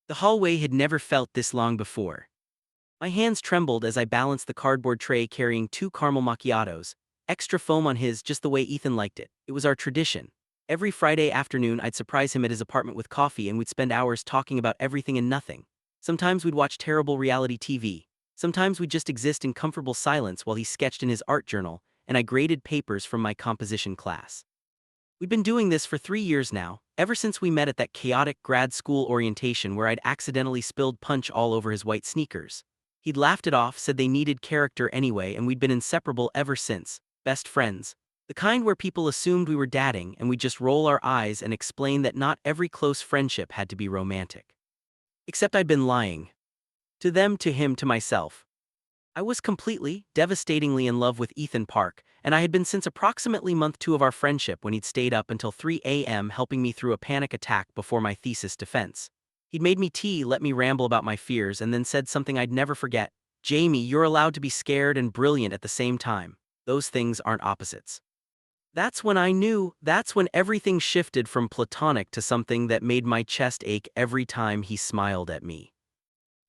The hallway had never felt this long before. My hands trembled as I balanced the cardboard tray carrying 2 caramel macchiatos, extra foam on his just the way Ethan liked it. It was our tradition. Every Friday afternoon I'd surprise him at his apartment with coffee and we'd spend hours talking about everything and nothing. Sometimes we'd watch terrible reality TV. Sometimes we'd just exist in comfortable silence while he sketched in his art journal, and I graded papers from my composition class. We'd been doing this for 3 years now, ever since we met at that chaotic grad school orientation where I'd accidentally spilled punch all over his white sneakers. He'd laughed it off, said they needed character anyway, and we'd been inseparable ever since, best friends. The kind where people assumed we were dating and we'd just roll our eyes and explain that not every close friendship had to be romantic. Except I'd been lying. To them, to him, to myself. I was completely, devastatingly in love with Ethan Park, and I had been since approximately month 2 of our friendship when he'd stayed up until 3 a.m. helping me through a panic attack before my thesis defense. He'd made me tea, let me ramble about my fears, and then said something I'd never forget. "Jamie, you're allowed to be scared and brilliant at the same time. Those things aren't opposites." That's when I knew, that's when everything shifted from platonic to something that made my chest ache every time he smiled at me.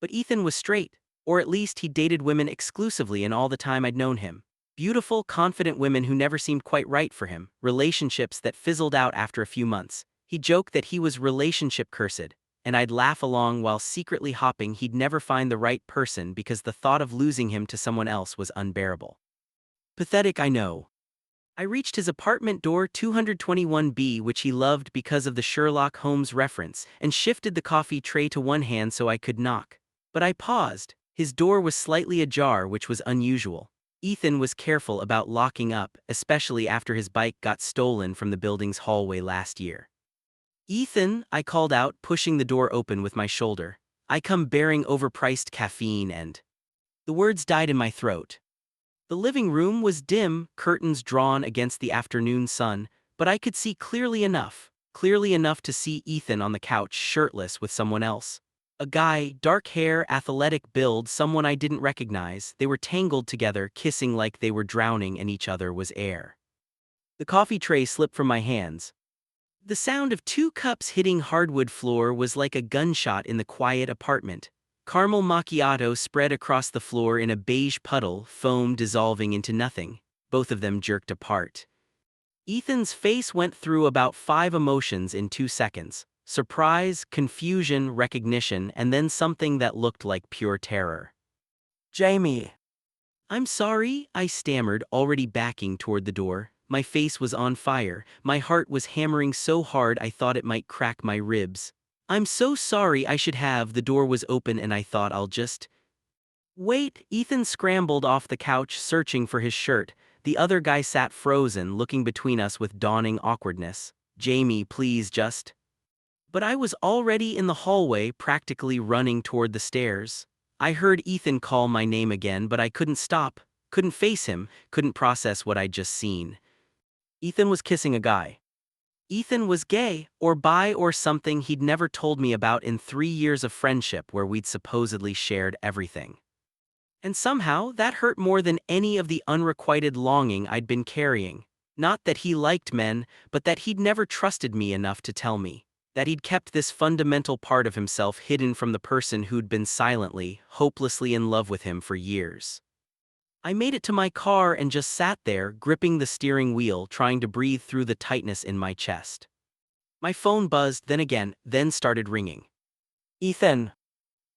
But Ethan was straight, or at least he dated women exclusively in all the time I'd known him. Beautiful, confident women who never seemed quite right for him, relationships that fizzled out after a few months. He joked that he was relationship cursed, and I'd laugh along while secretly hoping he'd never find the right person because the thought of losing him to someone else was unbearable. Pathetic, I know. I reached his apartment door 221B, which he loved because of the Sherlock Holmes reference, and shifted the coffee tray to one hand so I could knock. But I paused. His door was slightly ajar, which was unusual. Ethan was careful about locking up, especially after his bike got stolen from the building's hallway last year. "Ethan," I called out, pushing the door open with my shoulder. "I come bearing overpriced caffeine and—" The words died in my throat. The living room was dim, curtains drawn against the afternoon sun, but I could see clearly enough to see Ethan on the couch shirtless with someone else. A guy, dark hair, athletic build, someone I didn't recognize. They were tangled together, kissing like they were drowning and each other was air. The coffee tray slipped from my hands. The sound of 2 cups hitting hardwood floor was like a gunshot in the quiet apartment. Caramel macchiato spread across the floor in a beige puddle, foam dissolving into nothing. Both of them jerked apart. Ethan's face went through about 5 emotions in 2 seconds. Surprise, confusion, recognition, and then something that looked like pure terror. "Jamie." "I'm sorry," I stammered, already backing toward the door. My face was on fire. My heart was hammering so hard I thought it might crack my ribs. "I'm so sorry, I should have." The door was open and I thought I'll just... Wait, Ethan scrambled off the couch searching for his shirt. The other guy sat frozen, looking between us with dawning awkwardness. "Jamie, please just..." But I was already in the hallway, practically running toward the stairs. I heard Ethan call my name again, but I couldn't stop, couldn't face him, couldn't process what I'd just seen. Ethan was kissing a guy. Ethan was gay, or bi, or something he'd never told me about in 3 years of friendship where we'd supposedly shared everything. And somehow, that hurt more than any of the unrequited longing I'd been carrying. Not that he liked men, but that he'd never trusted me enough to tell me. That he'd kept this fundamental part of himself hidden from the person who'd been silently, hopelessly in love with him for years. I made it to my car and just sat there, gripping the steering wheel, trying to breathe through the tightness in my chest. My phone buzzed, then started ringing. "Ethan."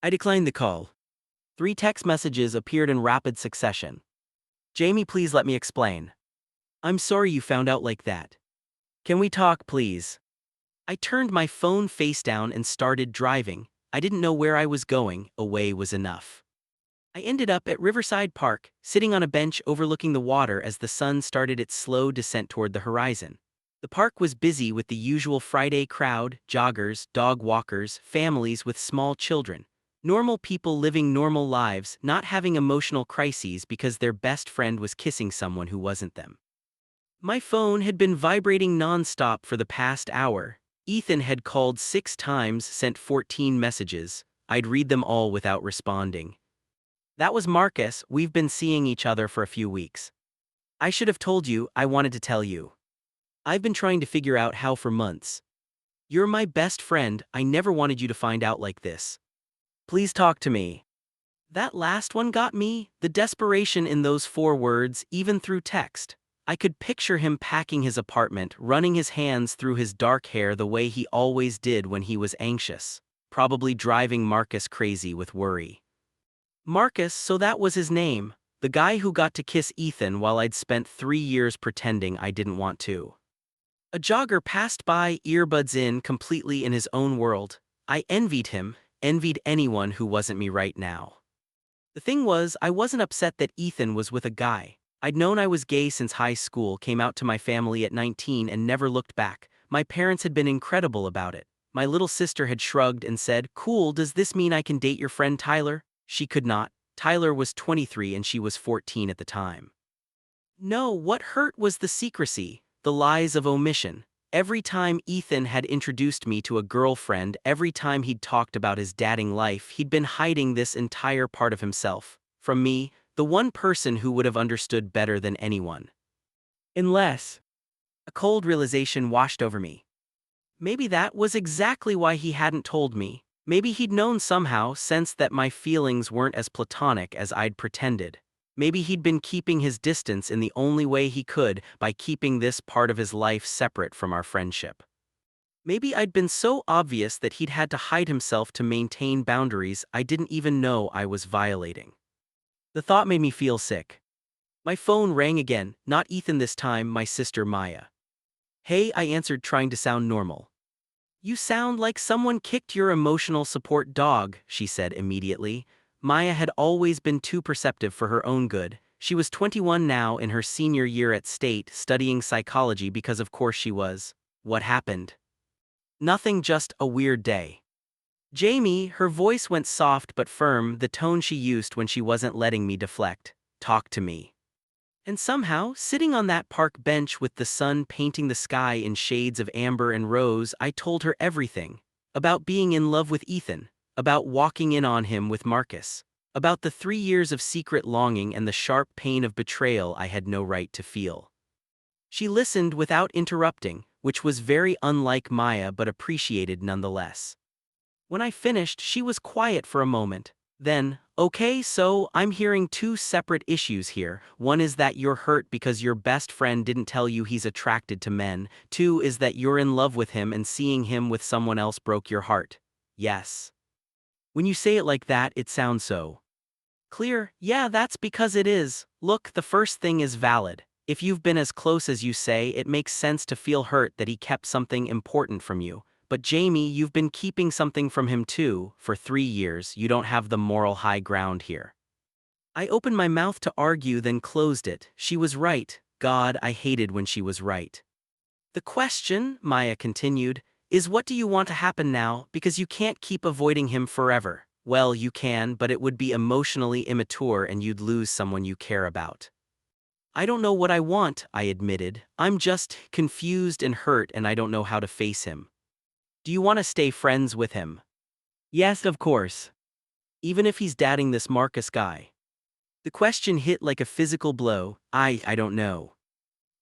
I declined the call. 3 text messages appeared in rapid succession. "Jamie, please let me explain. I'm sorry you found out like that. Can we talk, please?" I turned my phone face down and started driving. I didn't know where I was going. Away was enough. I ended up at Riverside Park, sitting on a bench overlooking the water as the sun started its slow descent toward the horizon. The park was busy with the usual Friday crowd: joggers, dog walkers, families with small children. Normal people living normal lives, not having emotional crises because their best friend was kissing someone who wasn't them. My phone had been vibrating non-stop for the past hour. Ethan had called 6 times, sent 14 messages. I'd read them all without responding. "That was Marcus. We've been seeing each other for a few weeks. I should have told you. I wanted to tell you. I've been trying to figure out how for months. You're my best friend, I never wanted you to find out like this. Please talk to me. That last one got me, the desperation in those 4 words, even through text. I could picture him packing his apartment, running his hands through his dark hair the way he always did when he was anxious, probably driving Marcus crazy with worry. Marcus, so that was his name, the guy who got to kiss Ethan while I'd spent 3 years pretending I didn't want to. A jogger passed by, earbuds in, completely in his own world. I envied him, envied anyone who wasn't me right now. The thing was, I wasn't upset that Ethan was with a guy. I'd known I was gay since high school, came out to my family at 19 and never looked back. My parents had been incredible about it. My little sister had shrugged and said, "Cool, does this mean I can date your friend Tyler?" She could not. Tyler was 23 and she was 14 at the time. No, what hurt was the secrecy, the lies of omission. Every time Ethan had introduced me to a girlfriend, every time he'd talked about his dating life, he'd been hiding this entire part of himself from me, the one person who would have understood better than anyone. Unless a cold realization washed over me. Maybe that was exactly why he hadn't told me. Maybe he'd known somehow, sensed that my feelings weren't as platonic as I'd pretended. Maybe he'd been keeping his distance in the only way he could, by keeping this part of his life separate from our friendship. Maybe I'd been so obvious that he'd had to hide himself to maintain boundaries I didn't even know I was violating. The thought made me feel sick. My phone rang again, not Ethan this time, my sister Maya. "Hey," I answered, trying to sound normal. "You sound like someone kicked your emotional support dog," she said immediately. Maya had always been too perceptive for her own good. She was 21 now, in her senior year at State, studying psychology because of course she was. What happened? Nothing, just a weird day. Jamie, her voice went soft but firm, the tone she used when she wasn't letting me deflect. Talk to me. And somehow, sitting on that park bench with the sun painting the sky in shades of amber and rose, I told her everything. About being in love with Ethan. About walking in on him with Marcus. About the 3 years of secret longing and the sharp pain of betrayal I had no right to feel. She listened without interrupting, which was very unlike Maya but appreciated nonetheless. When I finished, she was quiet for a moment. Then, "Okay, so I'm hearing 2 separate issues here. One is that you're hurt because your best friend didn't tell you he's attracted to men. 2 is that you're in love with him and seeing him with someone else broke your heart." Yes. When you say it like that, it sounds so clear. Yeah, that's because it is. Look, the first thing is valid. If you've been as close as you say, it makes sense to feel hurt that he kept something important from you. But Jamie, you've been keeping something from him too, for 3 years. You don't have the moral high ground here. I opened my mouth to argue, then closed it. She was right. God, I hated when she was right. "The question," Maya continued, "is what do you want to happen now, because you can't keep avoiding him forever." Well, you can, but it would be emotionally immature and you'd lose someone you care about. "I don't know what I want," I admitted. "I'm just confused and hurt and I don't know how to face him." "Do you want to stay friends with him?" "Yes, of course. Even if he's dating this Marcus guy." The question hit like a physical blow. I don't know."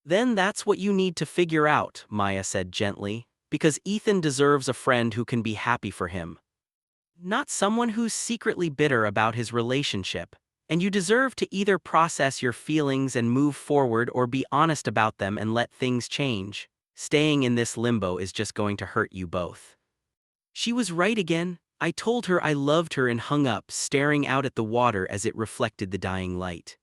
"Then that's what you need to figure out," Maya said gently, "because Ethan deserves a friend who can be happy for him. Not someone who's secretly bitter about his relationship. And you deserve to either process your feelings and move forward or be honest about them and let things change. Staying in this limbo is just going to hurt you both." She was right again. I told her I loved her and hung up, staring out at the water as it reflected the dying light.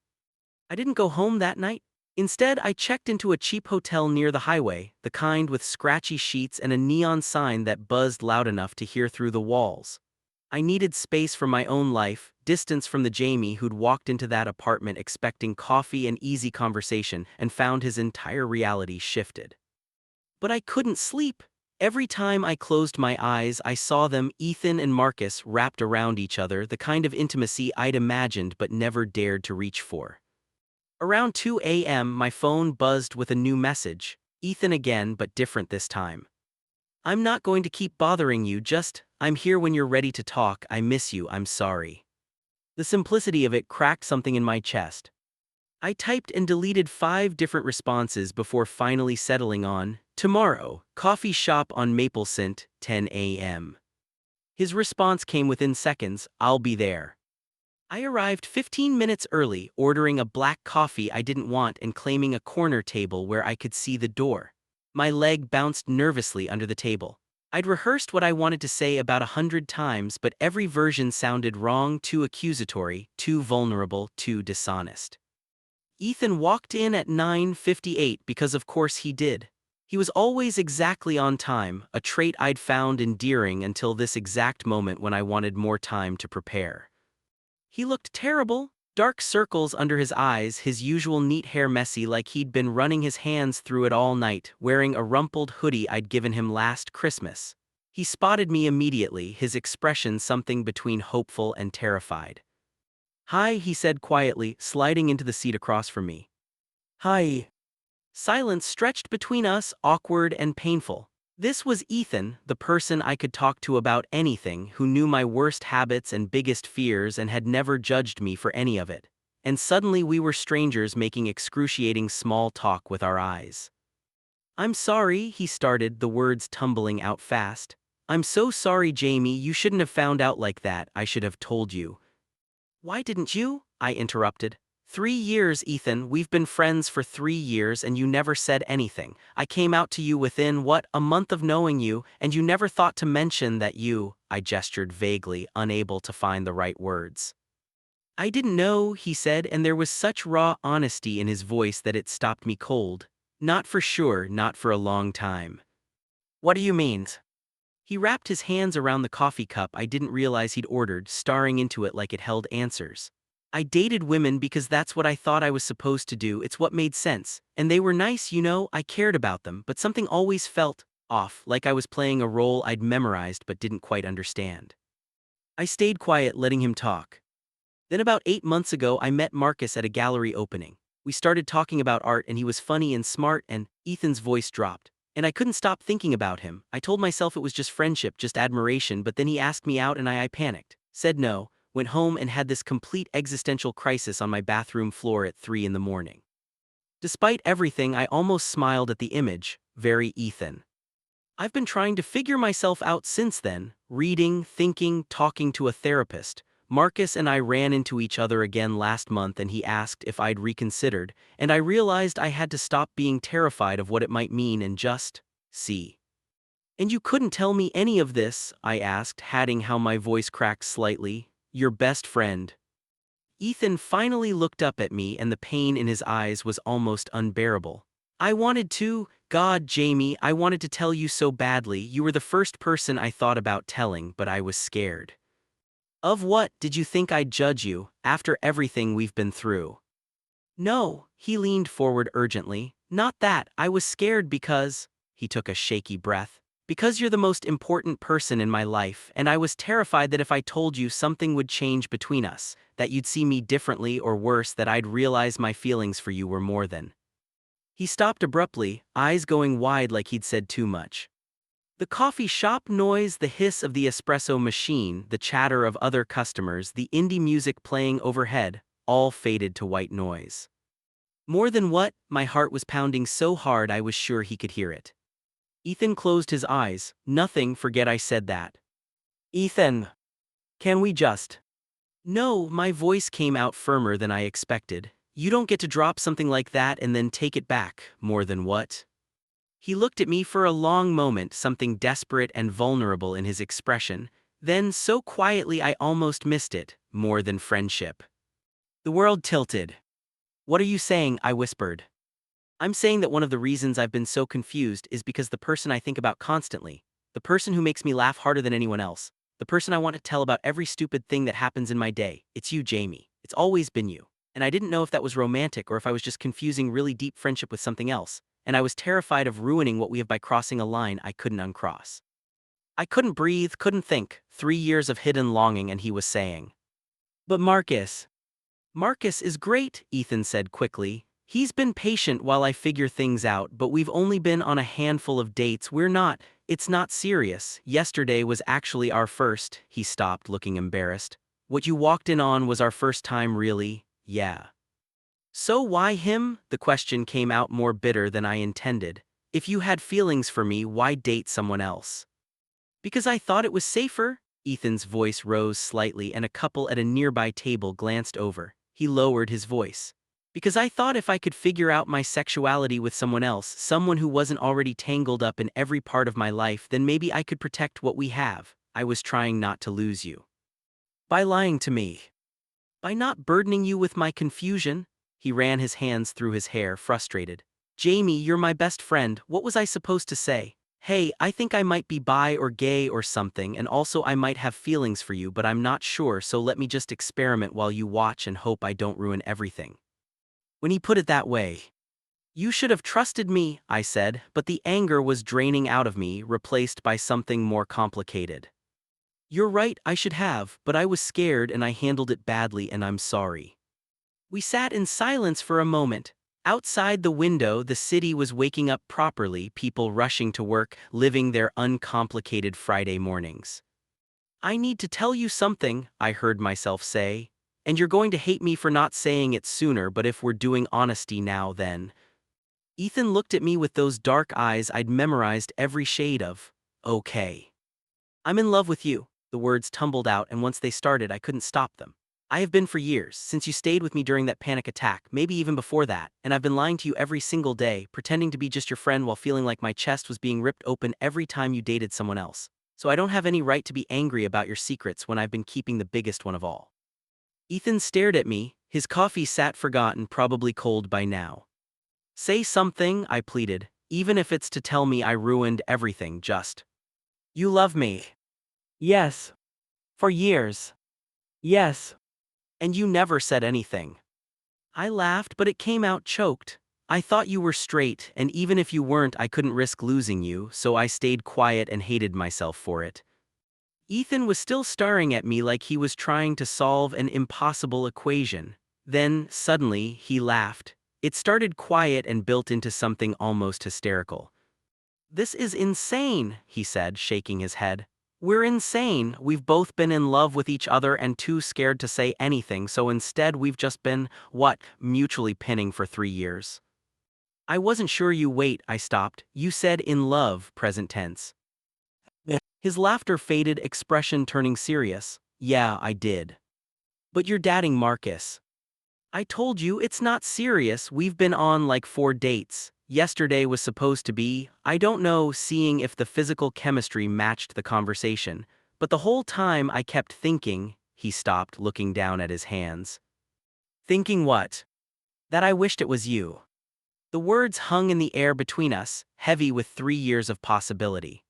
I didn't go home that night. Instead, I checked into a cheap hotel near the highway, the kind with scratchy sheets and a neon sign that buzzed loud enough to hear through the walls. I needed space for my own life, distance from the Jamie who'd walked into that apartment expecting coffee and easy conversation and found his entire reality shifted. But I couldn't sleep. Every time I closed my eyes, I saw them, Ethan and Marcus, wrapped around each other, the kind of intimacy I'd imagined but never dared to reach for. Around 2 a.m., my phone buzzed with a new message. Ethan again, but different this time. "I'm not going to keep bothering you, just, I'm here when you're ready to talk. I miss you, I'm sorry." The simplicity of it cracked something in my chest. I typed and deleted 5 different responses before finally settling on, Tomorrow, coffee shop on Maple Scent, 10 a.m. His response came within seconds, I'll be there. I arrived 15 minutes early, ordering a black coffee I didn't want and claiming a corner table where I could see the door. My leg bounced nervously under the table. I'd rehearsed what I wanted to say about 100 times, but every version sounded wrong, too accusatory, too vulnerable, too dishonest. Ethan walked in at 9:58 because of course he did. He was always exactly on time, a trait I'd found endearing until this exact moment when I wanted more time to prepare. He looked terrible, dark circles under his eyes, his usual neat hair messy like he'd been running his hands through it all night, wearing a rumpled hoodie I'd given him last Christmas. He spotted me immediately, his expression something between hopeful and terrified. Hi, he said quietly, sliding into the seat across from me. Hi. Silence stretched between us, awkward and painful. This was Ethan, the person I could talk to about anything, who knew my worst habits and biggest fears and had never judged me for any of it. And suddenly we were strangers making excruciating small talk with our eyes. I'm sorry, he started, the words tumbling out fast. I'm so sorry, Jamie, you shouldn't have found out like that, I should have told you. Why didn't you? I interrupted. 3 years, Ethan, we've been friends for 3 years and you never said anything. I came out to you within, a month of knowing you, and you never thought to mention that I gestured vaguely, unable to find the right words. I didn't know, he said, and there was such raw honesty in his voice that it stopped me cold. Not for sure, not for a long time. What do you mean? He wrapped his hands around the coffee cup I didn't realize he'd ordered, staring into it like it held answers. I dated women because that's what I thought I was supposed to do, it's what made sense, and they were nice, I cared about them, but something always felt off, like I was playing a role I'd memorized but didn't quite understand. I stayed quiet, letting him talk. Then about 8 months ago I met Marcus at a gallery opening. We started talking about art and he was funny and smart, and Ethan's voice dropped. And I couldn't stop thinking about him. I told myself it was just friendship, just admiration, but then he asked me out and I panicked, said no, went home and had this complete existential crisis on my bathroom floor at 3 in the morning. Despite everything, I almost smiled at the image, very Ethan. I've been trying to figure myself out since then, reading, thinking, talking to a therapist. Marcus and I ran into each other again last month and he asked if I'd reconsidered, and I realized I had to stop being terrified of what it might mean and just see. And you couldn't tell me any of this, I asked, adding how my voice cracked slightly. Your best friend. Ethan finally looked up at me and the pain in his eyes was almost unbearable. I wanted to, God, Jamie, I wanted to tell you so badly. You were the first person I thought about telling, but I was scared. Of what? Did you think I'd judge you, after everything we've been through? No, he leaned forward urgently. Not that, I was scared because, he took a shaky breath, because you're the most important person in my life, and I was terrified that if I told you something would change between us, that you'd see me differently or worse, that I'd realize my feelings for you were more than. He stopped abruptly, eyes going wide like he'd said too much. The coffee shop noise, the hiss of the espresso machine, the chatter of other customers, the indie music playing overhead, all faded to white noise. More than what? My heart was pounding so hard I was sure he could hear it. Ethan closed his eyes. Nothing, forget I said that. Ethan. Can we just? No, my voice came out firmer than I expected. You don't get to drop something like that and then take it back. More than what? He looked at me for a long moment, something desperate and vulnerable in his expression, then so quietly I almost missed it, more than friendship. The world tilted. What are you saying? I whispered. I'm saying that one of the reasons I've been so confused is because the person I think about constantly, the person who makes me laugh harder than anyone else, the person I want to tell about every stupid thing that happens in my day, it's you, Jamie. It's always been you. And I didn't know if that was romantic or if I was just confusing really deep friendship with something else, and I was terrified of ruining what we have by crossing a line I couldn't uncross. I couldn't breathe, couldn't think, 3 years of hidden longing, and he was saying. But Marcus. Marcus is great, Ethan said quickly. He's been patient while I figure things out, but we've only been on a handful of dates. It's not serious. Yesterday was actually our first. He stopped, looking embarrassed. What you walked in on was our first time, really? Yeah. So why him? The question came out more bitter than I intended. If you had feelings for me, why date someone else? Because I thought it was safer? Ethan's voice rose slightly and a couple at a nearby table glanced over. He lowered his voice. Because I thought if I could figure out my sexuality with someone else, someone who wasn't already tangled up in every part of my life, then maybe I could protect what we have. I was trying not to lose you. By lying to me. By not burdening you with my confusion. He ran his hands through his hair, frustrated. Jamie, you're my best friend. What was I supposed to say? Hey, I think I might be bi or gay or something, and also I might have feelings for you, but I'm not sure, so let me just experiment while you watch and hope I don't ruin everything. When he put it that way, you should have trusted me, I said, but the anger was draining out of me, replaced by something more complicated. You're right, I should have, but I was scared and I handled it badly and I'm sorry. We sat in silence for a moment. Outside the window, the city was waking up properly, people rushing to work, living their uncomplicated Friday mornings. I need to tell you something, I heard myself say. And you're going to hate me for not saying it sooner, but if we're doing honesty now, then. Ethan looked at me with those dark eyes I'd memorized every shade of. Okay. I'm in love with you. The words tumbled out, and once they started, I couldn't stop them. I have been for years, since you stayed with me during that panic attack, maybe even before that, and I've been lying to you every single day, pretending to be just your friend while feeling like my chest was being ripped open every time you dated someone else. So I don't have any right to be angry about your secrets when I've been keeping the biggest one of all. Ethan stared at me, his coffee sat forgotten, probably cold by now. Say something, I pleaded, even if it's to tell me I ruined everything, just. You love me. Yes. For years. Yes. And you never said anything. I laughed, but it came out choked. I thought you were straight, and even if you weren't, I couldn't risk losing you, so I stayed quiet and hated myself for it. Ethan was still staring at me like he was trying to solve an impossible equation. Then, suddenly, he laughed. It started quiet and built into something almost hysterical. This is insane, he said, shaking his head. We're insane. We've both been in love with each other and too scared to say anything, so instead we've just been, mutually pinning for 3 years. I wasn't sure you wait, I stopped. You said in love, present tense. His laughter faded, expression turning serious. Yeah, I did. But you're dating Marcus. I told you it's not serious, we've been on like 4 dates. Yesterday was supposed to be, I don't know, seeing if the physical chemistry matched the conversation, but the whole time I kept thinking, he stopped, looking down at his hands. Thinking what? That I wished it was you. The words hung in the air between us, heavy with 3 years of possibility.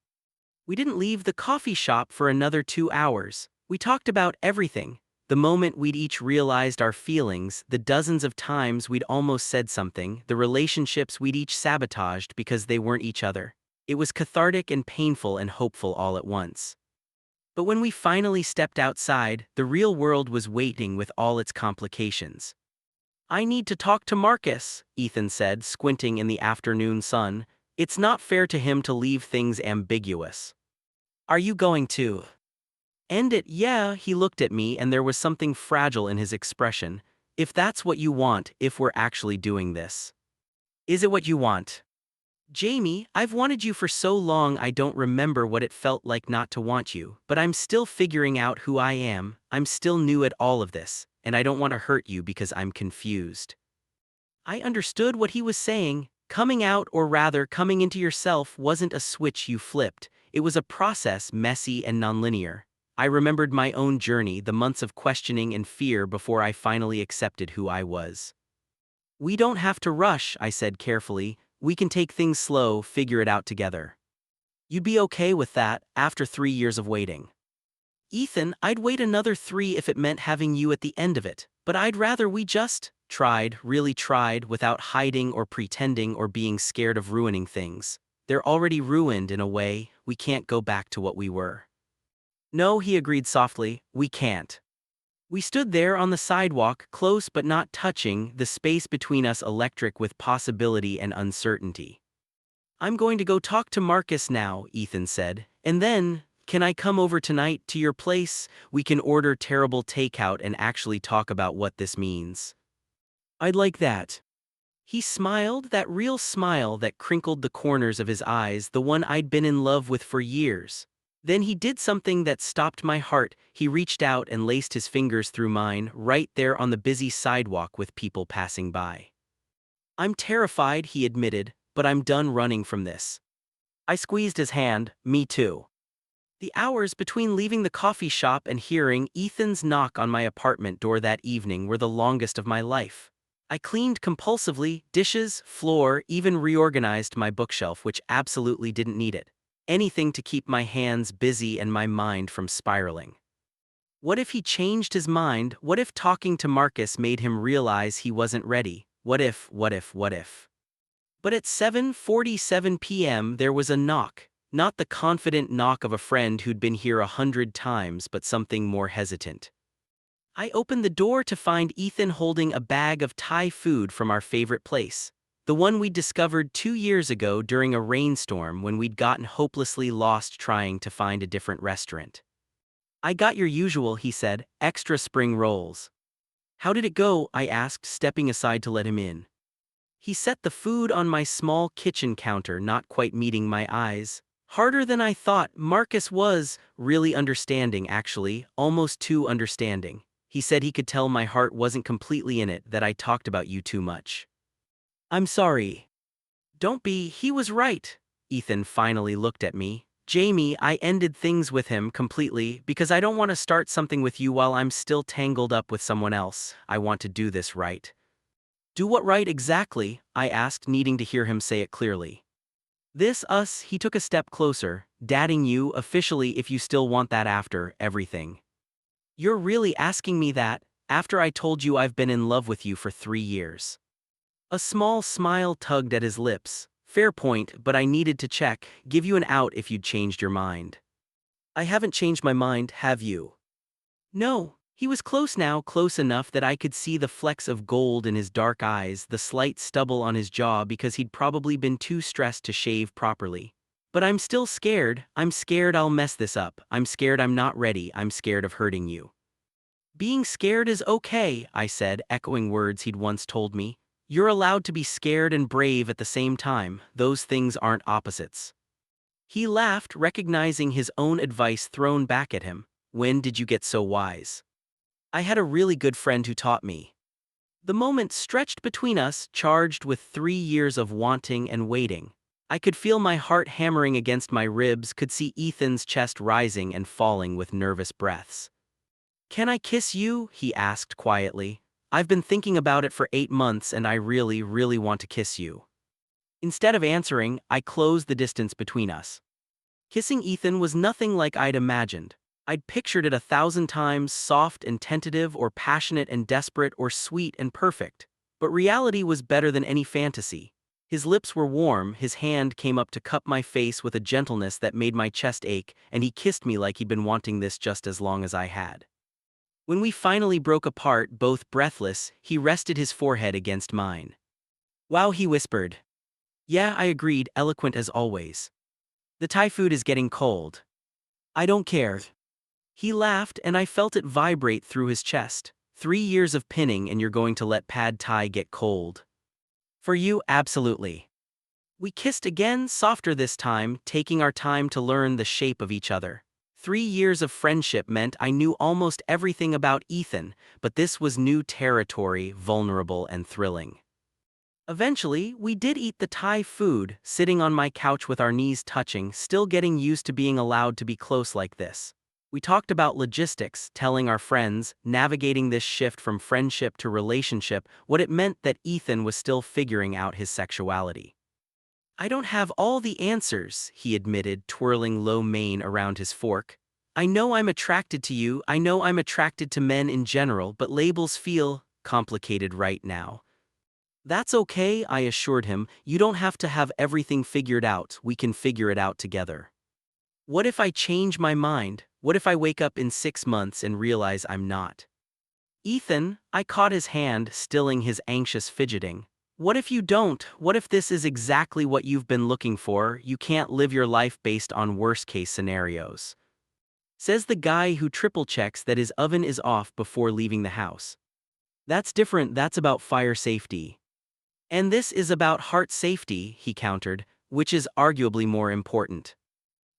We didn't leave the coffee shop for another 2 hours. We talked about everything. The moment we'd each realized our feelings, the dozens of times we'd almost said something, the relationships we'd each sabotaged because they weren't each other. It was cathartic and painful and hopeful all at once. But when we finally stepped outside, the real world was waiting with all its complications. I need to talk to Marcus, Ethan said, squinting in the afternoon sun. It's not fair to him to leave things ambiguous. Are you going to end it? Yeah, he looked at me and there was something fragile in his expression. If that's what you want, if we're actually doing this. Is it what you want? Jamie, I've wanted you for so long I don't remember what it felt like not to want you, but I'm still figuring out who I am, I'm still new at all of this, and I don't want to hurt you because I'm confused. I understood what he was saying. Coming out, or rather coming into yourself, wasn't a switch you flipped. It was a process, messy and nonlinear. I remembered my own journey, the months of questioning and fear before I finally accepted who I was. We don't have to rush, I said carefully. We can take things slow, figure it out together. You'd be okay with that, after 3 years of waiting. Ethan, I'd wait another 3 if it meant having you at the end of it, but I'd rather we just tried, really tried, without hiding or pretending or being scared of ruining things. They're already ruined in a way, we can't go back to what we were. No, he agreed softly, we can't. We stood there on the sidewalk, close but not touching, the space between us electric with possibility and uncertainty. I'm going to go talk to Marcus now, Ethan said, and then, can I come over tonight to your place? We can order terrible takeout and actually talk about what this means. I'd like that. He smiled, that real smile that crinkled the corners of his eyes, the one I'd been in love with for years. Then he did something that stopped my heart. He reached out and laced his fingers through mine, right there on the busy sidewalk with people passing by. "I'm terrified," he admitted, "but I'm done running from this." I squeezed his hand. Me too. The hours between leaving the coffee shop and hearing Ethan's knock on my apartment door that evening were the longest of my life. I cleaned compulsively, dishes, floor, even reorganized my bookshelf, which absolutely didn't need it. Anything to keep my hands busy and my mind from spiraling. What if he changed his mind? What if talking to Marcus made him realize he wasn't ready? What if? But at 7:47 p.m. there was a knock. Not the confident knock of a friend who'd been here 100 times, but something more hesitant. I opened the door to find Ethan holding a bag of Thai food from our favorite place. The one we'd discovered 2 years ago during a rainstorm when we'd gotten hopelessly lost trying to find a different restaurant. "I got your usual," he said, "extra spring rolls." "How did it go?" I asked, stepping aside to let him in. He set the food on my small kitchen counter, not quite meeting my eyes. Harder than I thought. Marcus was really understanding, actually, almost too understanding. He said he could tell my heart wasn't completely in it, that I talked about you too much. "I'm sorry." "Don't be." He was right. Ethan finally looked at me. "Jamie, I ended things with him completely because I don't want to start something with you while I'm still tangled up with someone else. I want to do this right." "Do what right exactly?" I asked, needing to hear him say it clearly. "This us." He took a step closer. "Dating you officially, if you still want that after everything." "You're really asking me that, after I told you I've been in love with you for 3 years?" A small smile tugged at his lips. "Fair point, but I needed to check, give you an out if you'd changed your mind." "I haven't changed my mind, have you?" "No." He was close now, close enough that I could see the flecks of gold in his dark eyes, the slight stubble on his jaw because he'd probably been too stressed to shave properly. "But I'm still scared. I'm scared I'll mess this up. I'm scared I'm not ready. I'm scared of hurting you." "Being scared is okay," I said, echoing words he'd once told me. "You're allowed to be scared and brave at the same time. Those things aren't opposites." He laughed, recognizing his own advice thrown back at him. "When did you get so wise?" "I had a really good friend who taught me." The moment stretched between us, charged with 3 years of wanting and waiting. I could feel my heart hammering against my ribs, could see Ethan's chest rising and falling with nervous breaths. "Can I kiss you?" he asked quietly. "I've been thinking about it for 8 months and I really, really want to kiss you." Instead of answering, I closed the distance between us. Kissing Ethan was nothing like I'd imagined. I'd pictured it 1,000 times, soft and tentative, or passionate and desperate, or sweet and perfect. But reality was better than any fantasy. His lips were warm, his hand came up to cup my face with a gentleness that made my chest ache, and he kissed me like he'd been wanting this just as long as I had. When we finally broke apart, both breathless, he rested his forehead against mine. "Wow," he whispered. "Yeah," I agreed, eloquent as always. "The Thai food is getting cold." "I don't care." He laughed, and I felt it vibrate through his chest. 3 years of pinning and you're going to let pad Thai get cold? "For you, absolutely." We kissed again, softer this time, taking our time to learn the shape of each other. 3 years of friendship meant I knew almost everything about Ethan, but this was new territory, vulnerable and thrilling. Eventually, we did eat the Thai food, sitting on my couch with our knees touching, still getting used to being allowed to be close like this. We talked about logistics, telling our friends, navigating this shift from friendship to relationship, what it meant that Ethan was still figuring out his sexuality. "I don't have all the answers," he admitted, twirling lo mein around his fork. "I know I'm attracted to you, I know I'm attracted to men in general, but labels feel complicated right now." "That's okay," I assured him. "You don't have to have everything figured out, we can figure it out together." "What if I change my mind? What if I wake up in 6 months and realize I'm not?" "Ethan," I caught his hand, stilling his anxious fidgeting. "What if you don't? What if this is exactly what you've been looking for? You can't live your life based on worst-case scenarios." Says the guy who triple-checks that his oven is off before leaving the house. "That's different, that's about fire safety." And this is about heart safety, he countered, which is arguably more important.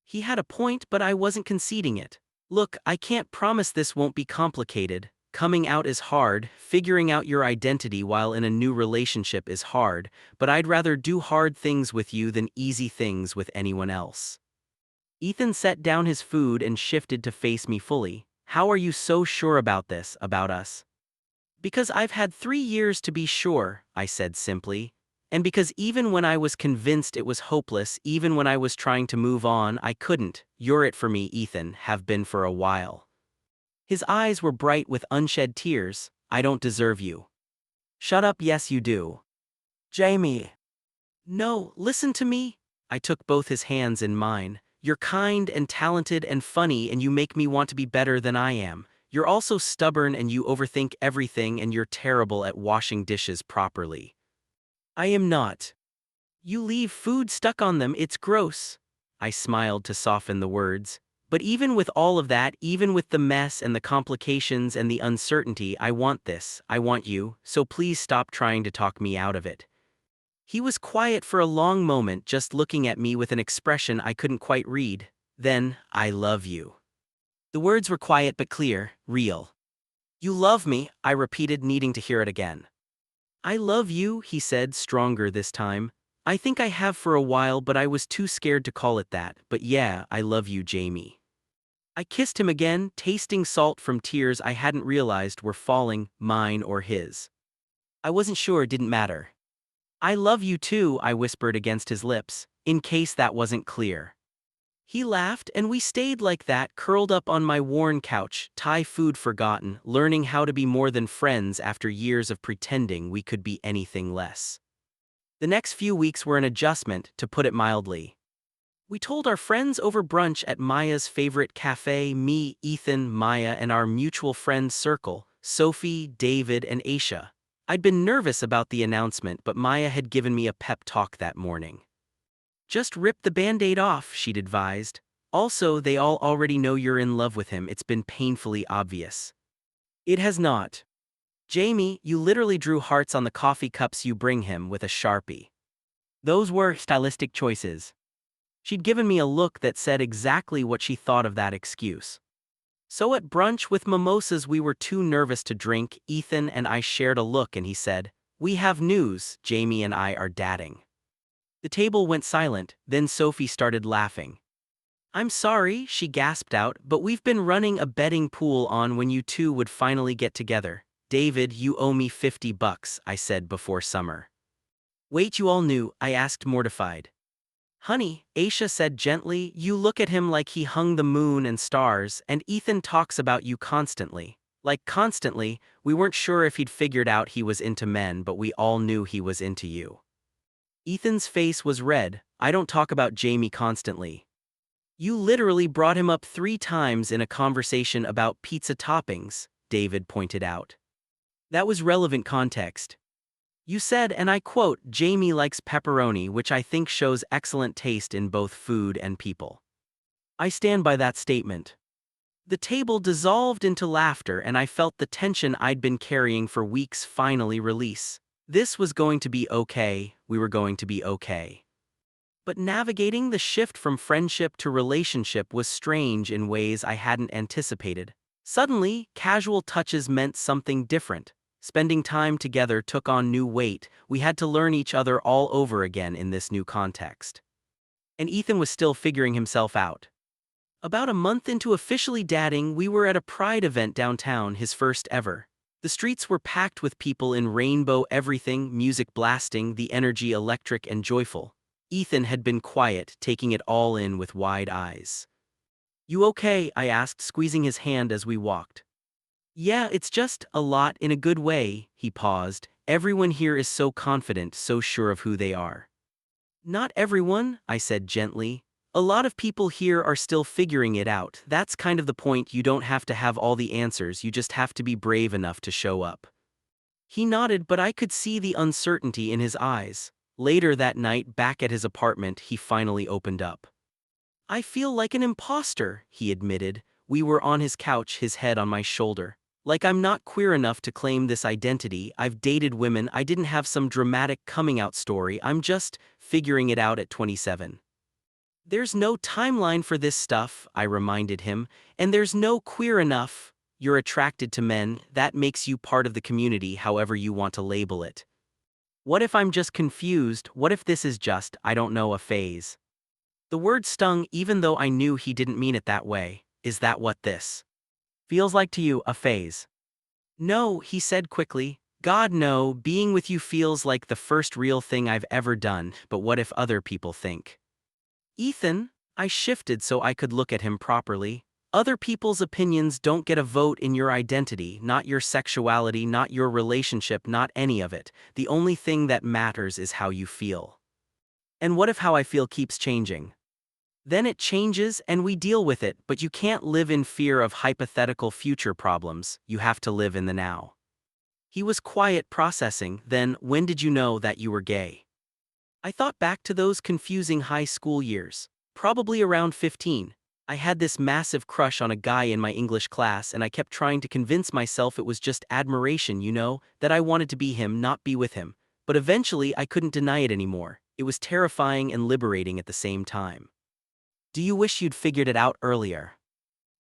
He had a point, but I wasn't conceding it. Look, I can't promise this won't be complicated. Coming out is hard, figuring out your identity while in a new relationship is hard, but I'd rather do hard things with you than easy things with anyone else. Ethan set down his food and shifted to face me fully. How are you so sure about this, about us? Because I've had 3 years to be sure, I said simply. And because even when I was convinced it was hopeless, even when I was trying to move on, I couldn't. You're it for me, Ethan, have been for a while. His eyes were bright with unshed tears. I don't deserve you. Shut up, yes you do. Jamie. No, listen to me. I took both his hands in mine. You're kind and talented and funny and you make me want to be better than I am. You're also stubborn and you overthink everything and you're terrible at washing dishes properly. I am not. You leave food stuck on them, it's gross. I smiled to soften the words. But even with all of that, even with the mess and the complications and the uncertainty, I want this, I want you, so please stop trying to talk me out of it. He was quiet for a long moment, just looking at me with an expression I couldn't quite read. Then, I love you. The words were quiet but clear, real. You love me, I repeated, needing to hear it again. I love you, he said, stronger this time. I think I have for a while, but I was too scared to call it that. But yeah, I love you, Jamie. I kissed him again, tasting salt from tears I hadn't realized were falling, mine or his. I wasn't sure, it didn't matter. I love you too, I whispered against his lips, in case that wasn't clear. He laughed, and we stayed like that, curled up on my worn couch, Thai food forgotten, learning how to be more than friends after years of pretending we could be anything less. The next few weeks were an adjustment, to put it mildly. We told our friends over brunch at Maya's favorite cafe, me, Ethan, Maya, and our mutual friends circle, Sophie, David, and Aisha. I'd been nervous about the announcement, but Maya had given me a pep talk that morning. Just rip the band-aid off, she'd advised. Also, they all already know you're in love with him, it's been painfully obvious. It has not. Jamie, you literally drew hearts on the coffee cups you bring him with a Sharpie. Those were stylistic choices. She'd given me a look that said exactly what she thought of that excuse. So at brunch with mimosas we were too nervous to drink. Ethan and I shared a look and he said, "We have news, Jamie and I are dating." The table went silent, then Sophie started laughing. "I'm sorry," she gasped out, "but we've been running a betting pool on when you two would finally get together. David, you owe me $50, I said before summer. Wait, you all knew, I asked, mortified. Honey, Aisha said gently, you look at him like he hung the moon and stars, and Ethan talks about you constantly. Like constantly, we weren't sure if he'd figured out he was into men, but we all knew he was into you. Ethan's face was red. I don't talk about Jamie constantly. You literally brought him up 3 times in a conversation about pizza toppings, David pointed out. That was relevant context. You said, and I quote, Jamie likes pepperoni, which I think shows excellent taste in both food and people. I stand by that statement. The table dissolved into laughter and I felt the tension I'd been carrying for weeks finally release. This was going to be okay, we were going to be okay. But navigating the shift from friendship to relationship was strange in ways I hadn't anticipated. Suddenly, casual touches meant something different. Spending time together took on new weight. We had to learn each other all over again in this new context. And Ethan was still figuring himself out. About a month into officially dating, we were at a Pride event downtown, his first ever. The streets were packed with people in rainbow everything, music blasting, the energy electric and joyful. Ethan had been quiet, taking it all in with wide eyes. You okay? I asked, squeezing his hand as we walked. Yeah, it's just a lot in a good way, he paused. Everyone here is so confident, so sure of who they are. Not everyone, I said gently. A lot of people here are still figuring it out. That's kind of the point, you don't have to have all the answers, you just have to be brave enough to show up. He nodded, but I could see the uncertainty in his eyes. Later that night, back at his apartment, he finally opened up. I feel like an imposter, he admitted. We were on his couch, his head on my shoulder. Like I'm not queer enough to claim this identity, I've dated women, I didn't have some dramatic coming out story, I'm just figuring it out at 27. There's no timeline for this stuff, I reminded him, and there's no queer enough. You're attracted to men, that makes you part of the community, however you want to label it. What if I'm just confused? What if this is just, I don't know, a phase? The word stung even though I knew he didn't mean it that way. Is that what this feels like to you, a phase? No, he said quickly. God, no, being with you feels like the first real thing I've ever done, but what if other people think? Ethan, I shifted so I could look at him properly. Other people's opinions don't get a vote in your identity, not your sexuality, not your relationship, not any of it. The only thing that matters is how you feel. And what if how I feel keeps changing? Then it changes and we deal with it, but you can't live in fear of hypothetical future problems, you have to live in the now. He was quiet, processing. Then, when did you know that you were gay? I thought back to those confusing high school years. Probably around 15. I had this massive crush on a guy in my English class and I kept trying to convince myself it was just admiration, that I wanted to be him, not be with him. But eventually I couldn't deny it anymore. It was terrifying and liberating at the same time. Do you wish you'd figured it out earlier?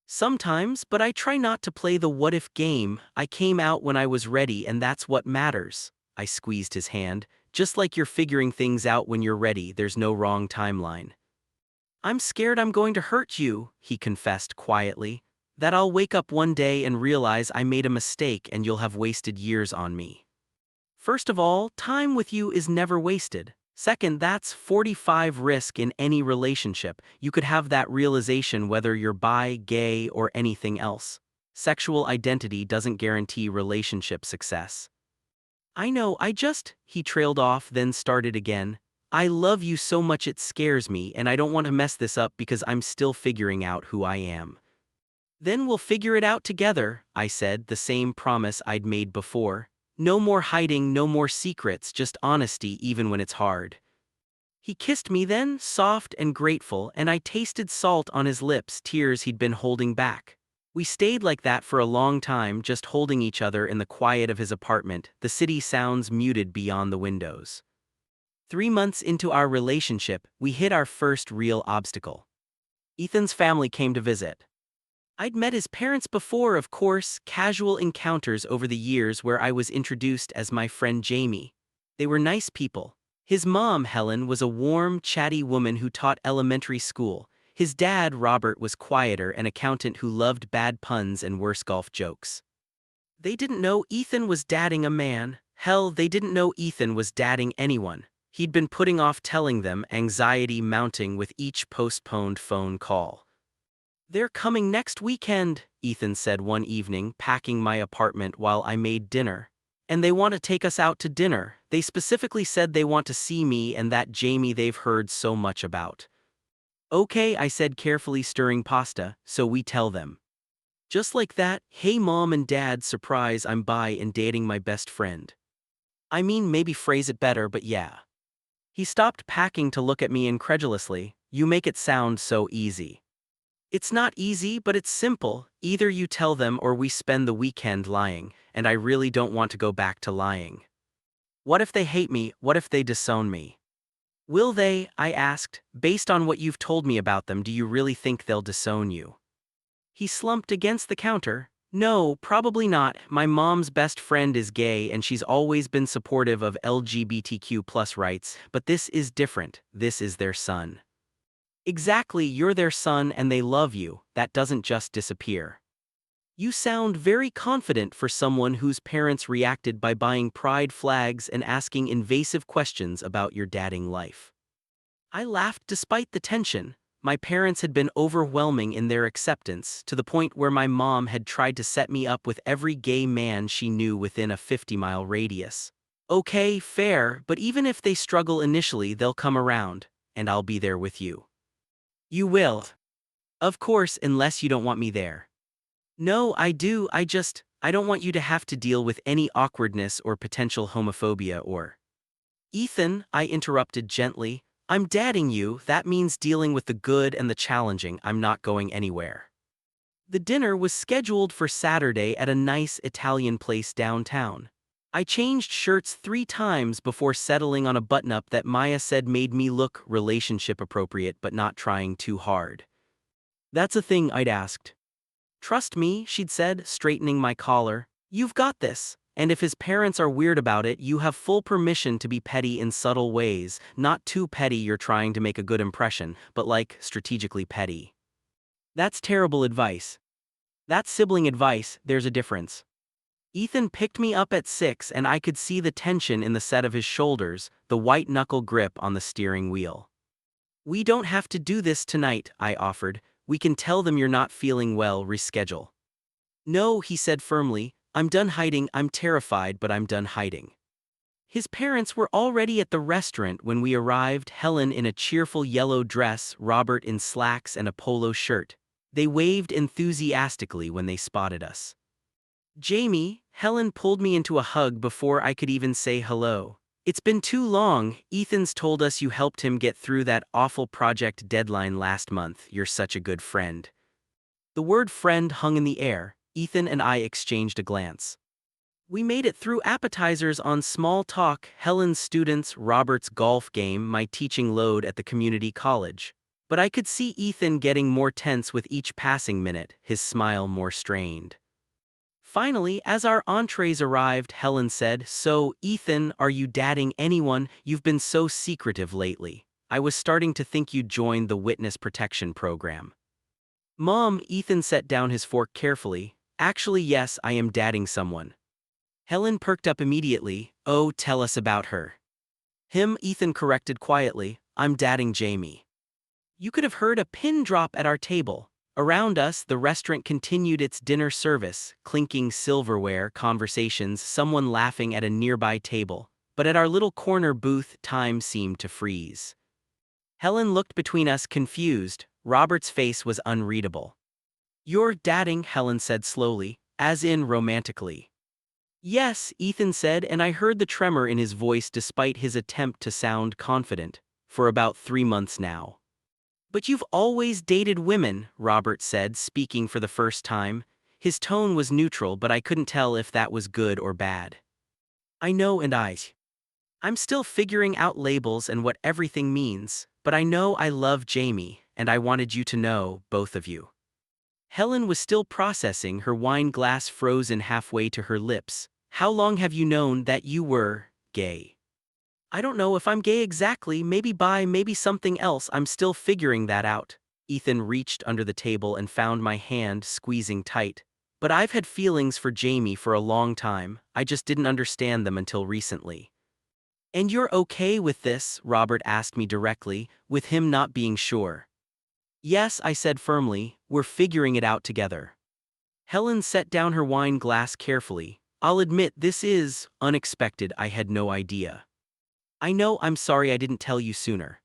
Sometimes, but I try not to play the what-if game. I came out when I was ready and that's what matters. I squeezed his hand. Just like you're figuring things out when you're ready, there's no wrong timeline. I'm scared I'm going to hurt you, he confessed quietly. That I'll wake up one day and realize I made a mistake and you'll have wasted years on me. First of all, time with you is never wasted. Second, that's 45 risk in any relationship. You could have that realization whether you're bi, gay, or anything else. Sexual identity doesn't guarantee relationship success. I know, he trailed off, then started again. I love you so much it scares me and I don't want to mess this up because I'm still figuring out who I am. Then we'll figure it out together, I said, the same promise I'd made before. No more hiding, no more secrets, just honesty even when it's hard. He kissed me then, soft and grateful, and I tasted salt on his lips, tears he'd been holding back. We stayed like that for a long time, just holding each other in the quiet of his apartment, the city sounds muted beyond the windows. 3 months into our relationship, we hit our first real obstacle. Ethan's family came to visit. I'd met his parents before, of course, casual encounters over the years where I was introduced as my friend Jamie. They were nice people. His mom, Helen, was a warm, chatty woman who taught elementary school. His dad, Robert, was quieter, an accountant who loved bad puns and worse golf jokes. They didn't know Ethan was dating a man. Hell, they didn't know Ethan was dating anyone. He'd been putting off telling them, anxiety mounting with each postponed phone call. They're coming next weekend, Ethan said one evening, packing my apartment while I made dinner. And they want to take us out to dinner. They specifically said they want to see me and that Jamie they've heard so much about. Okay, I said, carefully stirring pasta, so we tell them. Just like that, hey mom and dad, surprise, I'm bi and dating my best friend. I mean, maybe phrase it better, but yeah. He stopped packing to look at me incredulously. You make it sound so easy. It's not easy, but it's simple. Either you tell them or we spend the weekend lying, and I really don't want to go back to lying. What if they hate me? What if they disown me? Will they? I asked. Based on what you've told me about them, do you really think they'll disown you? He slumped against the counter. No, probably not. My mom's best friend is gay and she's always been supportive of LGBTQ+ rights, but this is different. This is their son. Exactly, you're their son and they love you. That doesn't just disappear. You sound very confident for someone whose parents reacted by buying pride flags and asking invasive questions about your dating life. I laughed despite the tension. My parents had been overwhelming in their acceptance, to the point where my mom had tried to set me up with every gay man she knew within a 50-mile radius. Okay, fair, but even if they struggle initially, they'll come around, and I'll be there with you. You will. Of course, unless you don't want me there. No, I do, I don't want you to have to deal with any awkwardness or potential homophobia or… Ethan, I interrupted gently, I'm dating you, that means dealing with the good and the challenging, I'm not going anywhere. The dinner was scheduled for Saturday at a nice Italian place downtown. I changed shirts 3 times before settling on a button-up that Maya said made me look relationship appropriate but not trying too hard. That's a thing, I'd asked. Trust me, she'd said, straightening my collar. You've got this. And if his parents are weird about it, you have full permission to be petty in subtle ways. Not too petty you're trying to make a good impression, but like, strategically petty. That's terrible advice. That's sibling advice, there's a difference. Ethan picked me up at 6 and I could see the tension in the set of his shoulders, the white-knuckle grip on the steering wheel. We don't have to do this tonight, I offered. We can tell them you're not feeling well, reschedule. No, he said firmly, I'm done hiding, I'm terrified, but I'm done hiding. His parents were already at the restaurant when we arrived, Helen in a cheerful yellow dress, Robert in slacks and a polo shirt. They waved enthusiastically when they spotted us. Jamie, Helen pulled me into a hug before I could even say hello. It's been too long, Ethan's told us you helped him get through that awful project deadline last month, you're such a good friend. The word friend hung in the air, Ethan and I exchanged a glance. We made it through appetizers on small talk, Helen's students, Robert's golf game, my teaching load at the community college. But I could see Ethan getting more tense with each passing minute, his smile more strained. Finally, as our entrees arrived, Helen said, So, Ethan, are you dating anyone? You've been so secretive lately. I was starting to think you'd joined the witness protection program. Mom, Ethan set down his fork carefully. Actually, yes, I am dating someone. Helen perked up immediately. Oh, tell us about her. Him, Ethan corrected quietly. I'm dating Jamie. You could have heard a pin drop at our table. Around us, the restaurant continued its dinner service, clinking silverware, conversations, someone laughing at a nearby table. But at our little corner booth, time seemed to freeze. Helen looked between us confused. Robert's face was unreadable. You're dating, Helen said slowly, as in romantically. Yes, Ethan said, and I heard the tremor in his voice despite his attempt to sound confident. For about 3 months now. But you've always dated women, Robert said, speaking for the first time. His tone was neutral, but I couldn't tell if that was good or bad. I know, and I'm still figuring out labels and what everything means, but I know I love Jamie, and I wanted you to know, both of you. Helen was still processing, her wine glass frozen halfway to her lips. How long have you known that you were gay? I don't know if I'm gay exactly, maybe bi, maybe something else, I'm still figuring that out. Ethan reached under the table and found my hand squeezing tight. But I've had feelings for Jamie for a long time, I just didn't understand them until recently. And you're okay with this? Robert asked me directly, with him not being sure. Yes, I said firmly, we're figuring it out together. Helen set down her wine glass carefully. I'll admit this is unexpected, I had no idea. I know, I'm sorry I didn't tell you sooner.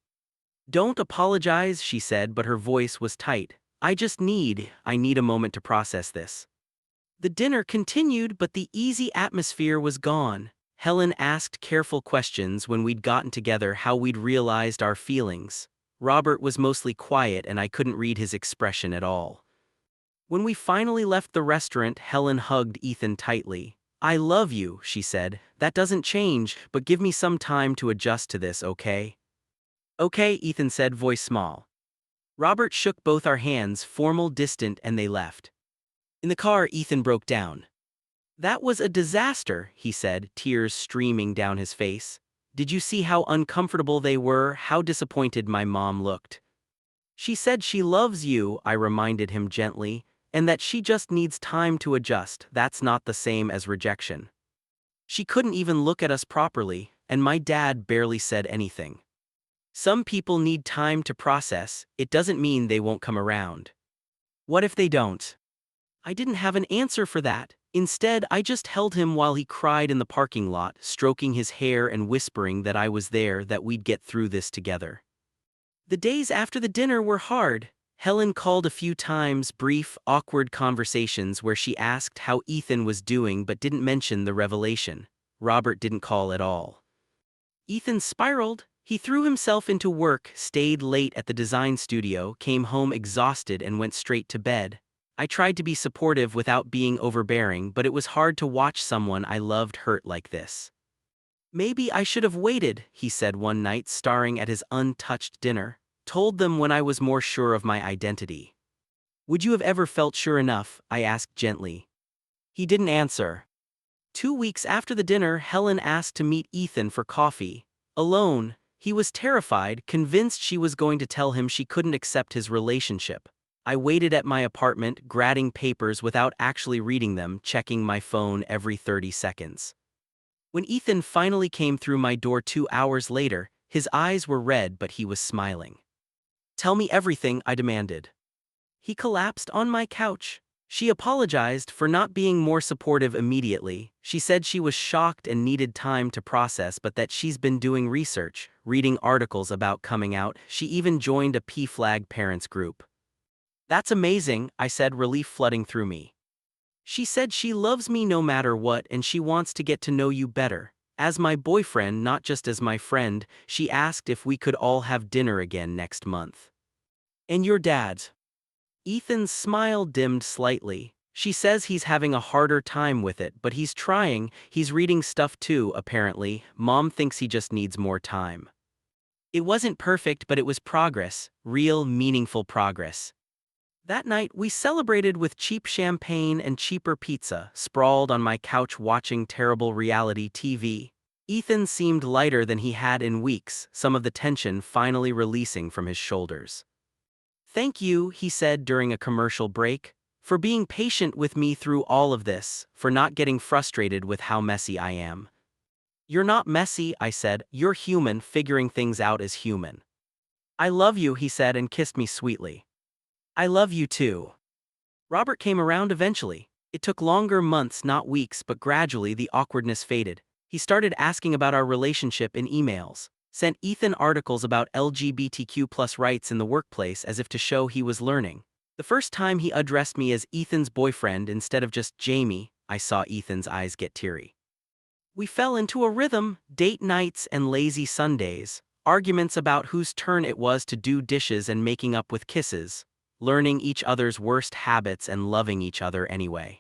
Don't apologize, she said, but her voice was tight. I need a moment to process this. The dinner continued, but the easy atmosphere was gone. Helen asked careful questions when we'd gotten together, how we'd realized our feelings. Robert was mostly quiet and I couldn't read his expression at all. When we finally left the restaurant, Helen hugged Ethan tightly. I love you, she said. That doesn't change, but give me some time to adjust to this, okay? Okay, Ethan said, voice small. Robert shook both our hands, formal, distant, and they left. In the car, Ethan broke down. That was a disaster, he said, tears streaming down his face. Did you see how uncomfortable they were, how disappointed my mom looked? She said she loves you, I reminded him gently, and that she just needs time to adjust. That's not the same as rejection. She couldn't even look at us properly, and my dad barely said anything. Some people need time to process, it doesn't mean they won't come around. What if they don't? I didn't have an answer for that. Instead, I just held him while he cried in the parking lot, stroking his hair and whispering that I was there, that we'd get through this together. The days after the dinner were hard. Helen called a few times, brief, awkward conversations where she asked how Ethan was doing but didn't mention the revelation. Robert didn't call at all. Ethan spiraled. He threw himself into work, stayed late at the design studio, came home exhausted and went straight to bed. I tried to be supportive without being overbearing, but it was hard to watch someone I loved hurt like this. Maybe I should have waited, he said one night, staring at his untouched dinner. Told them when I was more sure of my identity. Would you have ever felt sure enough? I asked gently. He didn't answer. 2 weeks after the dinner, Helen asked to meet Ethan for coffee. Alone, he was terrified, convinced she was going to tell him she couldn't accept his relationship. I waited at my apartment, grabbing papers without actually reading them, checking my phone every 30 seconds. When Ethan finally came through my door 2 hours later, his eyes were red but he was smiling. Tell me everything, I demanded. He collapsed on my couch. She apologized for not being more supportive immediately. She said she was shocked and needed time to process, but that she's been doing research, reading articles about coming out. She even joined a PFLAG parents group. That's amazing, I said, relief flooding through me. She said she loves me no matter what and she wants to get to know you better. As my boyfriend, not just as my friend, she asked if we could all have dinner again next month. And your dad's? Ethan's smile dimmed slightly. She says he's having a harder time with it, but he's trying. He's reading stuff too, apparently. Mom thinks he just needs more time. It wasn't perfect, but it was progress, real, meaningful progress. That night, we celebrated with cheap champagne and cheaper pizza, sprawled on my couch watching terrible reality TV. Ethan seemed lighter than he had in weeks, some of the tension finally releasing from his shoulders. Thank you, he said during a commercial break, for being patient with me through all of this, for not getting frustrated with how messy I am. You're not messy, I said. You're human, figuring things out as human. I love you, he said and kissed me sweetly. I love you too. Robert came around eventually. It took longer, months, not weeks, but gradually the awkwardness faded. He started asking about our relationship in emails. Sent Ethan articles about LGBTQ+ rights in the workplace as if to show he was learning. The first time he addressed me as Ethan's boyfriend instead of just Jamie, I saw Ethan's eyes get teary. We fell into a rhythm, date nights and lazy Sundays, arguments about whose turn it was to do dishes and making up with kisses, learning each other's worst habits and loving each other anyway.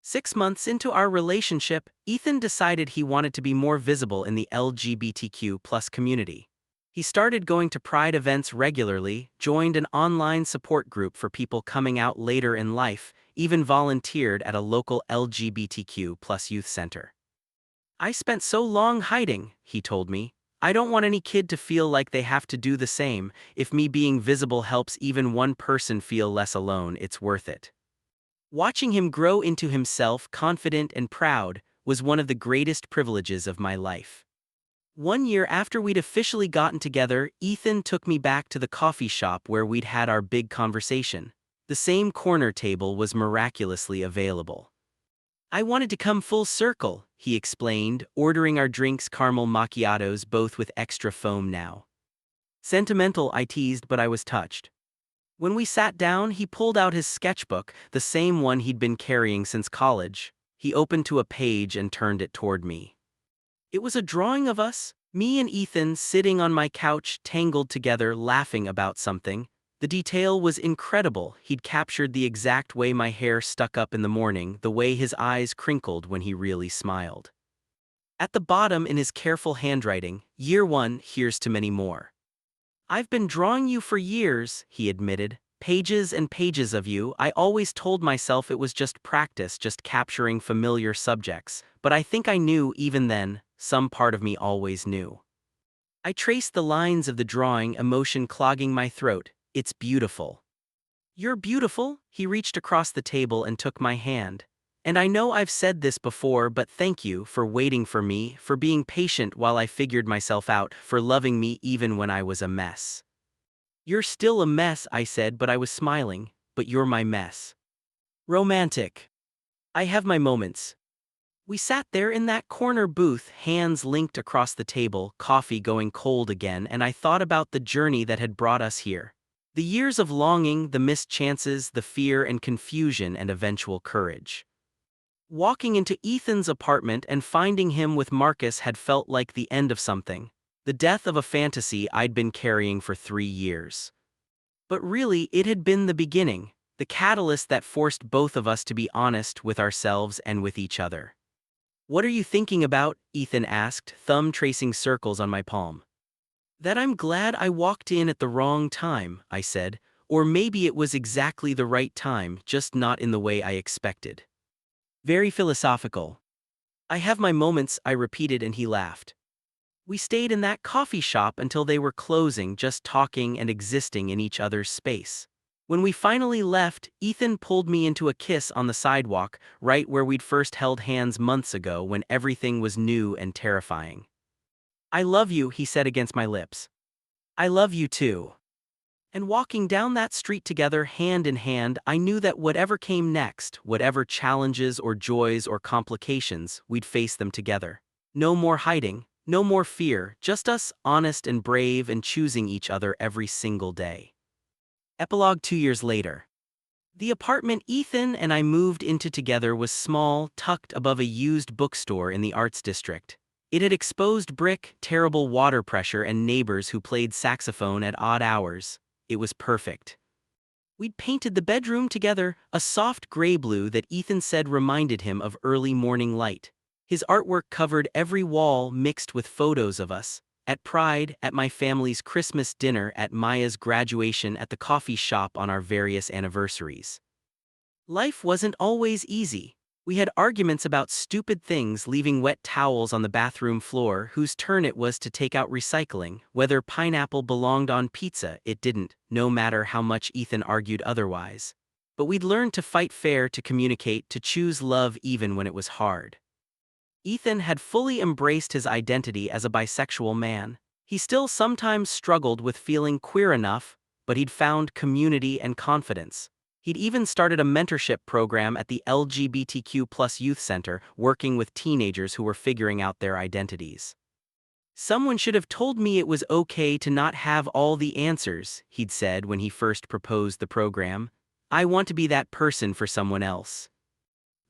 6 months into our relationship, Ethan decided he wanted to be more visible in the LGBTQ+ community. He started going to Pride events regularly, joined an online support group for people coming out later in life, even volunteered at a local LGBTQ+ youth center. I spent so long hiding, he told me. I don't want any kid to feel like they have to do the same. If me being visible helps even one person feel less alone, it's worth it. Watching him grow into himself, confident and proud, was one of the greatest privileges of my life. 1 year after we'd officially gotten together, Ethan took me back to the coffee shop where we'd had our big conversation. The same corner table was miraculously available. I wanted to come full circle, he explained, ordering our drinks, caramel macchiatos, both with extra foam now. Sentimental, I teased, but I was touched. When we sat down, he pulled out his sketchbook, the same one he'd been carrying since college. He opened to a page and turned it toward me. It was a drawing of us, me and Ethan sitting on my couch, tangled together, laughing about something. The detail was incredible. He'd captured the exact way my hair stuck up in the morning, the way his eyes crinkled when he really smiled. At the bottom, in his careful handwriting, Year 1, here's to many more. I've been drawing you for years, he admitted. Pages and pages of you. I always told myself it was just practice, just capturing familiar subjects, but I think I knew even then, some part of me always knew. I traced the lines of the drawing, emotion clogging my throat. It's beautiful. You're beautiful, he reached across the table and took my hand. And I know I've said this before, but thank you for waiting for me, for being patient while I figured myself out, for loving me even when I was a mess. You're still a mess, I said, but I was smiling, but you're my mess. Romantic. I have my moments. We sat there in that corner booth, hands linked across the table, coffee going cold again, and I thought about the journey that had brought us here. The years of longing, the missed chances, the fear and confusion and eventual courage. Walking into Ethan's apartment and finding him with Marcus had felt like the end of something, the death of a fantasy I'd been carrying for 3 years. But really, it had been the beginning. The catalyst that forced both of us to be honest with ourselves and with each other. "What are you thinking about?" Ethan asked, thumb tracing circles on my palm. "That I'm glad I walked in at the wrong time," I said, "or maybe it was exactly the right time, just not in the way I expected." Very philosophical. "I have my moments," I repeated, and he laughed. We stayed in that coffee shop until they were closing, just talking and existing in each other's space. When we finally left, Ethan pulled me into a kiss on the sidewalk, right where we'd first held hands months ago when everything was new and terrifying. "I love you," he said against my lips. "I love you too." And walking down that street together hand in hand, I knew that whatever came next, whatever challenges or joys or complications, we'd face them together. No more hiding, no more fear, just us, honest and brave and choosing each other every single day. Epilogue 2 years later. The apartment Ethan and I moved into together was small, tucked above a used bookstore in the arts district. It had exposed brick, terrible water pressure, and neighbors who played saxophone at odd hours. It was perfect. We'd painted the bedroom together, a soft gray-blue that Ethan said reminded him of early morning light. His artwork covered every wall, mixed with photos of us. At Pride, at my family's Christmas dinner, at Maya's graduation, at the coffee shop on our various anniversaries. Life wasn't always easy. We had arguments about stupid things, leaving wet towels on the bathroom floor, whose turn it was to take out recycling, whether pineapple belonged on pizza, it didn't, no matter how much Ethan argued otherwise. But we'd learned to fight fair, to communicate, to choose love even when it was hard. Ethan had fully embraced his identity as a bisexual man. He still sometimes struggled with feeling queer enough, but he'd found community and confidence. He'd even started a mentorship program at the LGBTQ+ Youth Center, working with teenagers who were figuring out their identities. "Someone should have told me it was okay to not have all the answers," he'd said when he first proposed the program. "I want to be that person for someone else."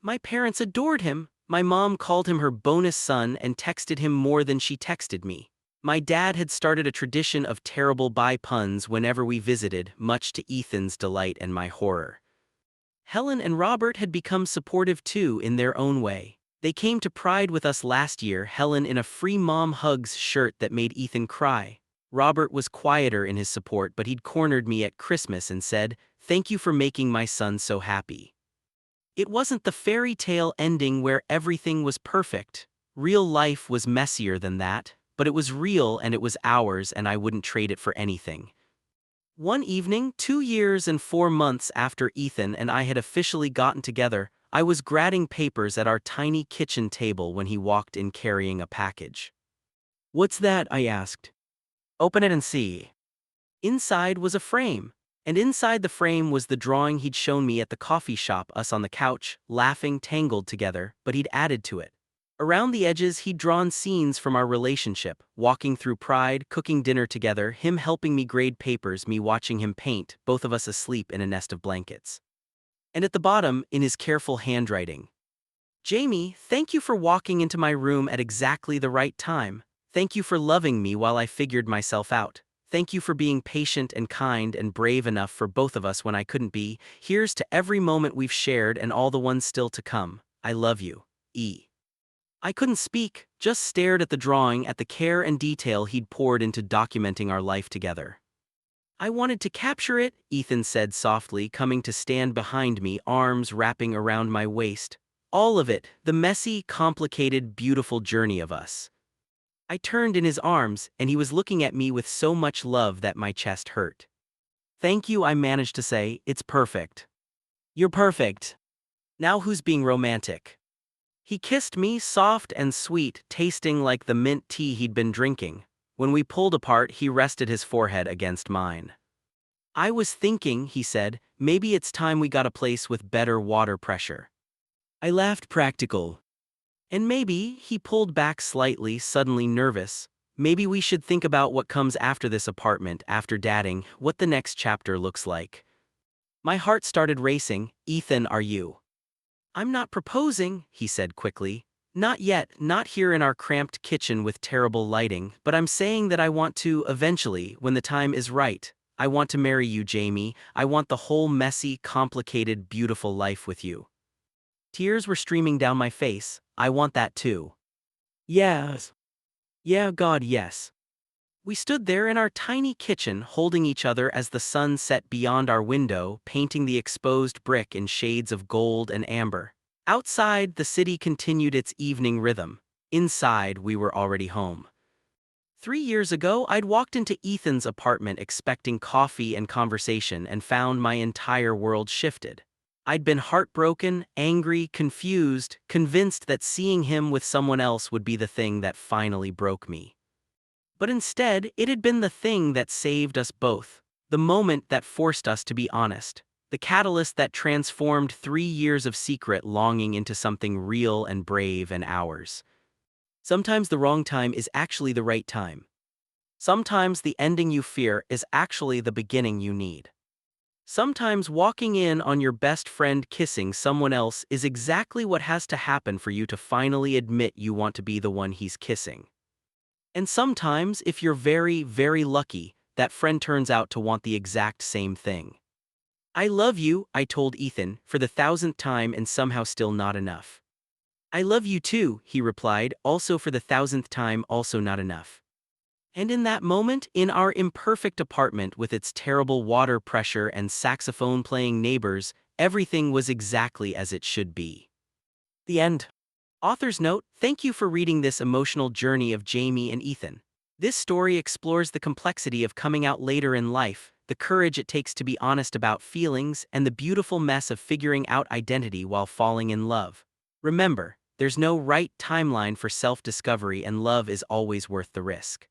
My parents adored him. My mom called him her bonus son and texted him more than she texted me. My dad had started a tradition of terrible bi puns whenever we visited, much to Ethan's delight and my horror. Helen and Robert had become supportive too, in their own way. They came to Pride with us last year, Helen in a free mom hugs shirt that made Ethan cry. Robert was quieter in his support, but he'd cornered me at Christmas and said, "Thank you for making my son so happy." It wasn't the fairy tale ending where everything was perfect. Real life was messier than that, but it was real and it was ours, and I wouldn't trade it for anything. One evening, 2 years and 4 months after Ethan and I had officially gotten together, I was grading papers at our tiny kitchen table when he walked in carrying a package. "What's that?" I asked. "Open it and see." Inside was a frame. And inside the frame was the drawing he'd shown me at the coffee shop, us on the couch, laughing, tangled together, but he'd added to it. Around the edges, he'd drawn scenes from our relationship, walking through Pride, cooking dinner together, him helping me grade papers, me watching him paint, both of us asleep in a nest of blankets. And at the bottom, in his careful handwriting, "Jamie, thank you for walking into my room at exactly the right time. Thank you for loving me while I figured myself out. Thank you for being patient and kind and brave enough for both of us when I couldn't be. Here's to every moment we've shared and all the ones still to come. I love you, E." I couldn't speak, just stared at the drawing, at the care and detail he'd poured into documenting our life together. "I wanted to capture it," Ethan said softly, coming to stand behind me, arms wrapping around my waist. "All of it, the messy, complicated, beautiful journey of us." I turned in his arms, and he was looking at me with so much love that my chest hurt. "Thank you," I managed to say. "It's perfect." "You're perfect. Now who's being romantic?" He kissed me, soft and sweet, tasting like the mint tea he'd been drinking. When we pulled apart, he rested his forehead against mine. "I was thinking," he said, "maybe it's time we got a place with better water pressure." I laughed, practical. "And maybe," he pulled back slightly, suddenly nervous, "maybe we should think about what comes after this apartment, after dadding, what the next chapter looks like." My heart started racing. "Ethan, are you?" "I'm not proposing," he said quickly. "Not yet, not here in our cramped kitchen with terrible lighting, but I'm saying that I want to, eventually, when the time is right. I want to marry you, Jamie. I want the whole messy, complicated, beautiful life with you. Tears were streaming down my face. I want that too. Yes. Yeah, God, yes. We stood there in our tiny kitchen holding each other as the sun set beyond our window, painting the exposed brick in shades of gold and amber. Outside, the city continued its evening rhythm. Inside, we were already home. 3 years ago, I'd walked into Ethan's apartment expecting coffee and conversation and found my entire world shifted. I'd been heartbroken, angry, confused, convinced that seeing him with someone else would be the thing that finally broke me. But instead, it had been the thing that saved us both, the moment that forced us to be honest, the catalyst that transformed 3 years of secret longing into something real and brave and ours. Sometimes the wrong time is actually the right time. Sometimes the ending you fear is actually the beginning you need. Sometimes walking in on your best friend kissing someone else is exactly what has to happen for you to finally admit you want to be the one he's kissing. And sometimes, if you're very, very lucky, that friend turns out to want the exact same thing. I love you, I told Ethan, for the 1,000th time and somehow still not enough. I love you too, he replied, also for the 1,000th time, also not enough. And in that moment, in our imperfect apartment with its terrible water pressure and saxophone-playing neighbors, everything was exactly as it should be. The end. Author's note: thank you for reading this emotional journey of Jamie and Ethan. This story explores the complexity of coming out later in life, the courage it takes to be honest about feelings, and the beautiful mess of figuring out identity while falling in love. Remember, there's no right timeline for self-discovery, and love is always worth the risk.